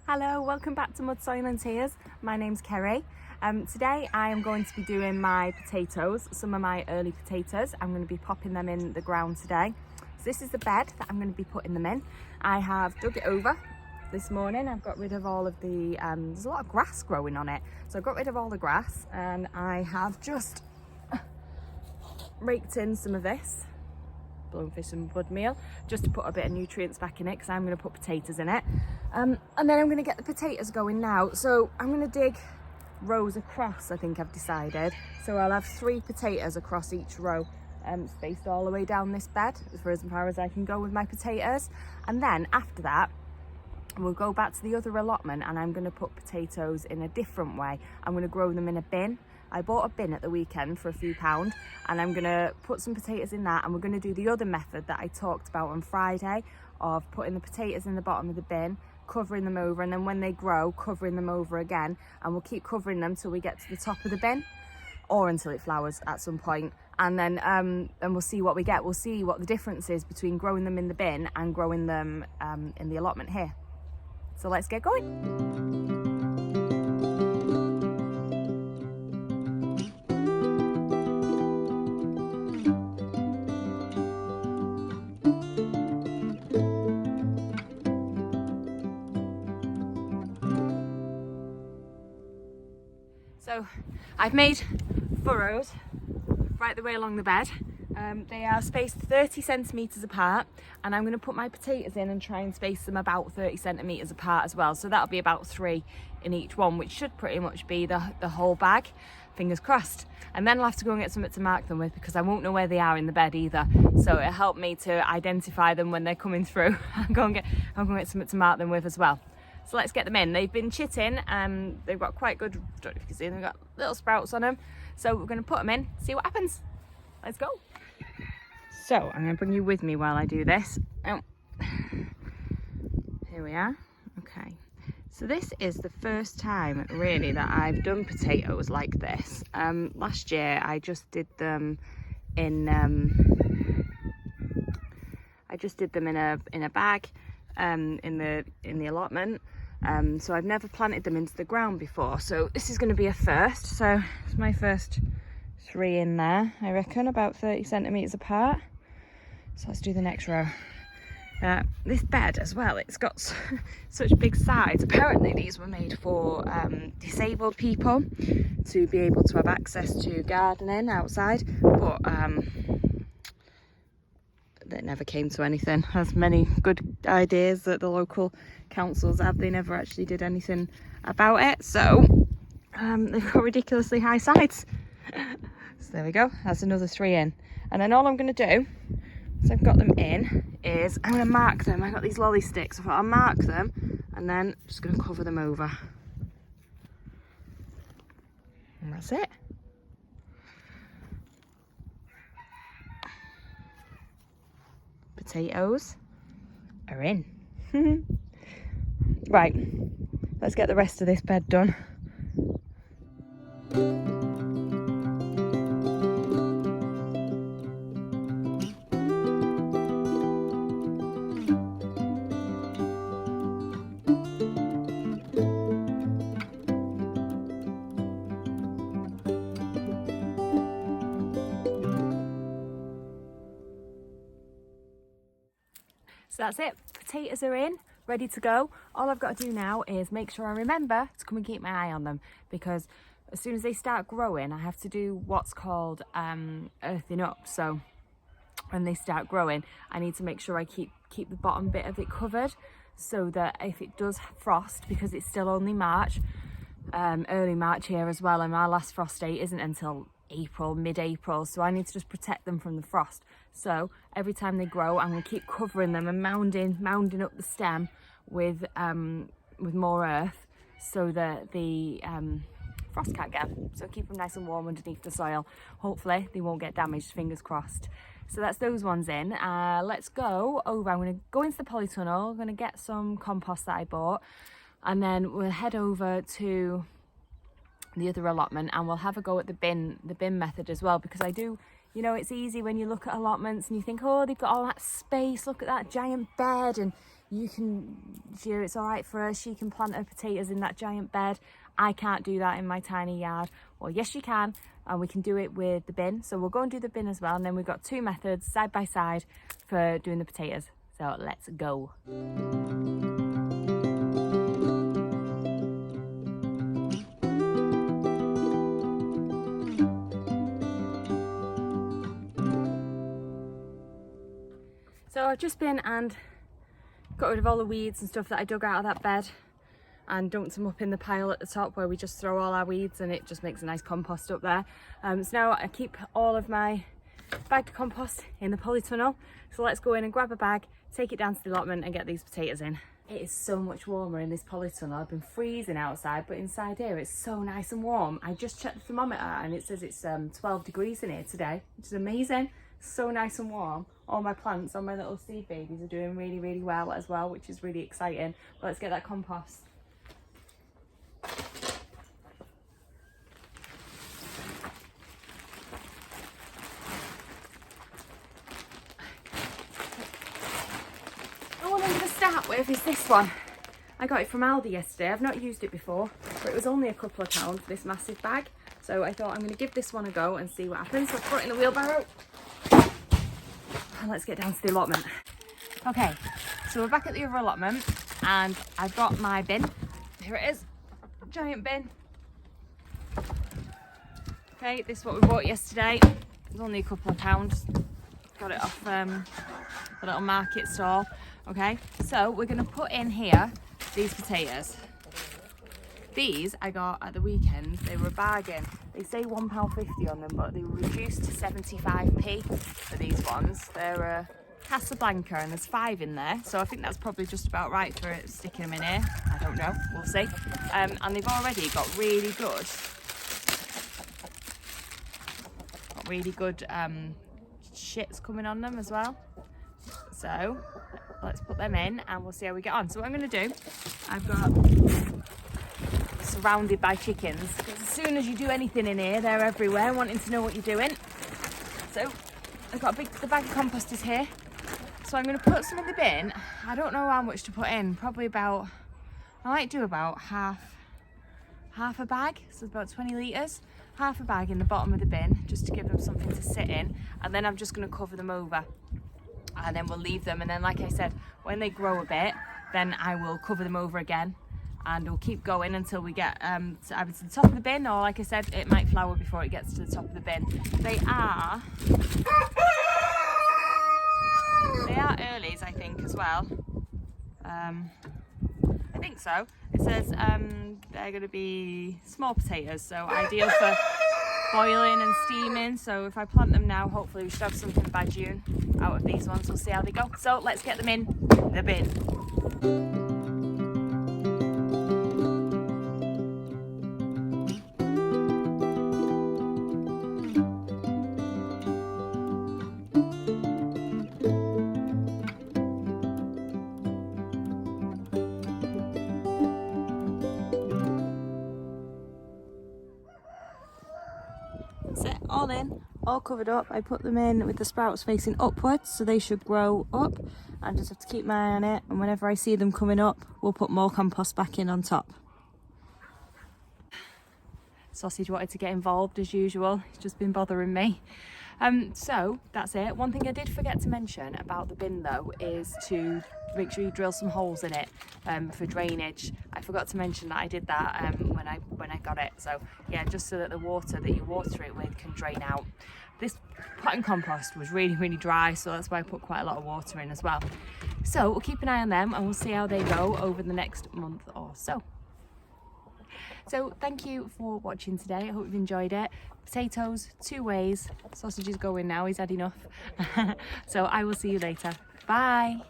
Hello, welcome back to Mud, Soil and Tears. My name's Kerry. Today I am going to be doing my potatoes, some of my early potatoes. I'm going to be popping them in the ground today. So this is the bed that I'm going to be putting them in. I have dug it over this morning. I've got rid of all of the, there's a lot of grass growing on it. So I've got rid of all the grass and I have just raked in some of this Bloomfish and Bud meal just to put a bit of nutrients back in it because I'm going to put potatoes in it. And then I'm going to get the potatoes going now. So I'm going to dig rows across, I think I've decided. So I'll have 3 potatoes across each row, spaced all the way down this bed as far as I can go with my potatoes. And then after that, we'll go back to the other allotment and I'm going to put potatoes in a different way. I'm going to grow them in a bin. I bought a bin at the weekend for a few £, and I'm going to put some potatoes in that, and we're going to do the other method that I talked about on Friday of putting the potatoes in the bottom of the bin, covering them over, and then when they grow, covering them over again, and we'll keep covering them till we get to the top of the bin or until it flowers at some point. And then and we'll see what we get. We'll see what the difference is between growing them in the bin and growing them in the allotment here. So let's get going. So I've made furrows right the way along the bed. They are spaced 30 centimetres apart, and I'm going to put my potatoes in and try and space them about 30 centimetres apart as well. So that'll be about 3 in each one, which should pretty much be the whole bag, fingers crossed. And then I'll have to go and get something to mark them with because I won't know where they are in the bed either. So it'll help me to identify them when they're coming through. I'm going to get something to mark them with as well. So let's get them in. They've been chitting and they've got quite good, I don't know if you can see, they've got little sprouts on them. So we're going to put them in, see what happens. Let's go. So I'm going to bring you with me while I do this. Oh. Here we are. Okay. So this is the first time really that I've done potatoes like this. Last year I just did them in a bag in the allotment. So I've never planted them into the ground before, so this is going to be a first. So it's my first 3 in there, I reckon, about 30 centimetres apart. So let's do the next row. This bed as well, it's got such big sides. Apparently these were made for disabled people to be able to have access to gardening outside, but that never came to anything. As many good ideas that the local councils have, they never actually did anything about it. So they've got ridiculously high sides. So there we go, that's another 3 in. And then all I'm going to do, once I've got them in, is I'm going to mark them. I've got these lolly sticks, I thought I'll mark them and then I'm just going to cover them over. And that's it. Potatoes are in. Right, let's get the rest of this bed done. So that's it, potatoes are in, ready to go. All I've got to do now is make sure I remember to come and keep my eye on them, because as soon as they start growing, I have to do what's called earthing up. So when they start growing, I need to make sure I keep the bottom bit of it covered, so that if it does frost, because it's still only March, early March here as well, and our last frost date isn't until April, mid-April, so I need to just protect them from the frost. So every time they grow, I'm going to keep covering them and mounding up the stem with more earth, so that the frost can't get them. So keep them nice and warm underneath the soil. Hopefully they won't get damaged, fingers crossed. So that's those ones in. Let's go over. I'm going to go into the polytunnel. I'm going to get some compost that I bought, and then we'll head over to the other allotment and we'll have a go at the bin method as well, because I do, you know, it's easy when you look at allotments and you think, oh, they've got all that space, look at that giant bed, and it's all right for her. She can plant her potatoes in that giant bed. I can't do that in my tiny yard. Well, yes, you can, and we can do it with the bin. So we'll go and do the bin as well. And then we've got two methods side by side for doing the potatoes. So let's go. So I've just been and got rid of all the weeds and stuff that I dug out of that bed and dumped them up in the pile at the top where we just throw all our weeds, and it just makes a nice compost up there. So now I keep all of my bagged compost in the polytunnel. So let's go in and grab a bag, take it down to the allotment and get these potatoes in. It is so much warmer in this polytunnel. I've been freezing outside, but inside here it's so nice and warm. I just checked the thermometer and it says it's 12 degrees in here today, which is amazing. So nice and warm. All my plants, all my little seed babies are doing really, really well as well, which is really exciting. But let's get that compost. The one I'm going to start with is this one. I got it from Aldi yesterday. I've not used it before, but it was only a couple of pounds, this massive bag. So I thought I'm going to give this one a go and see what happens. So I put it in the wheelbarrow. And let's get down to the allotment. Okay, so we're back at the other allotment and I've got my bin. Here it is, giant bin. Okay, this is what we bought yesterday. It was only a couple of pounds. Got it off the little market stall. Okay, so we're gonna put in here these potatoes. These I got at the weekend. They were a bargain. They say £1.50 on them, but they were reduced to 75p for these ones. They're Casablanca and there's 5 in there. So I think that's probably just about right for sticking them in here. I don't know, we'll see. And they've already got really good shits coming on them as well. So let's put them in and we'll see how we get on. So what I'm gonna do, I've got surrounded by chickens, because as soon as you do anything in here, they're everywhere wanting to know what you're doing. So I've got the bag of compost is here, so I'm going to put some in the bin. I don't know how much to put in, probably about, I might do about half a bag, so it's about 20 litres, half a bag in the bottom of the bin just to give them something to sit in, and then I'm just going to cover them over and then we'll leave them, and then like I said, when they grow a bit then I will cover them over again. And we'll keep going until we get either to the top of the bin, or like I said, it might flower before it gets to the top of the bin. They are earlies, I think, as well. I think so. It says they're going to be small potatoes, so ideal for boiling and steaming. So if I plant them now, hopefully we should have something by June out of these ones. We'll see how they go. So let's get them in the bin. That's it, all in, all covered up. I put them in with the sprouts facing upwards, so they should grow up. I just have to keep my eye on it, and whenever I see them coming up, we'll put more compost back in on top. Sausage wanted to get involved as usual, he's just been bothering me. So that's it. One thing I did forget to mention about the bin though is to make sure you drill some holes in it for drainage. I forgot to mention that I did that when I got it. So yeah, just so that the water that you water it with can drain out. This potting compost was really, really dry, so that's why I put quite a lot of water in as well. So we'll keep an eye on them and we'll see how they go over the next month or so. So thank you for watching today. I hope you've enjoyed it. Potatoes, 2 ways. Sausage is going now, he's had enough. So I will see you later. Bye.